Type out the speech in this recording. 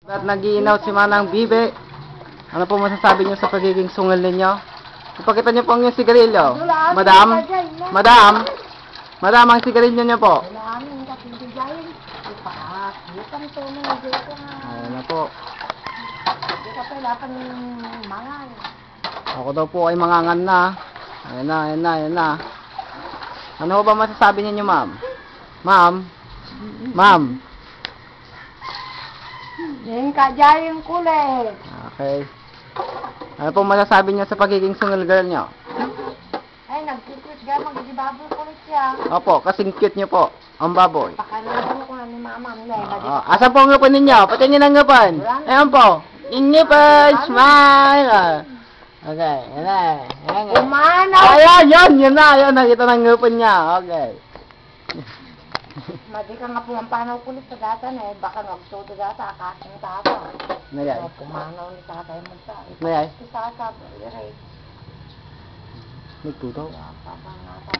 At nag-iinaw si Manang Bibe. Ano po masasabi niyo sa pagiging sungil ninyo? Ipakita niyo po ang inyong sigarilyo. Madam? Madam? Madam, ang sigarilyo niyo po. Ayan na po. Ako daw po ay mangangan na. Ayan na, ayan na, ayan na. Ano ba masasabi niyo, ma'am? Ma'am? Ma'am? Yung kajayang kulit. Okay. Ano po masasabi niyo sa pagiging sungil girl niyo? Ay, nagkikit ka, mag-ibabol kulit siya. Opo, kasing cute niyo po. Ang baboy. Pakalaban ko na ni mama mo. Asan po ang ngupin ninyo? Patingin ang ngupin. Ayan po. Yung ngupin. Smile. Okay. Yan na. Yan na. Umanaw! Ayan, yun. Yun na. Yun. Nakita ng ngupin niya. Okay. Madi ka nga pumampanaw kulit sa data na eh. Baka magsoto data, akasing tata. Nagay. Pumanaw ni tatay mo sa. Nagay. Si tata, iray. Nagtuto. Papangatan.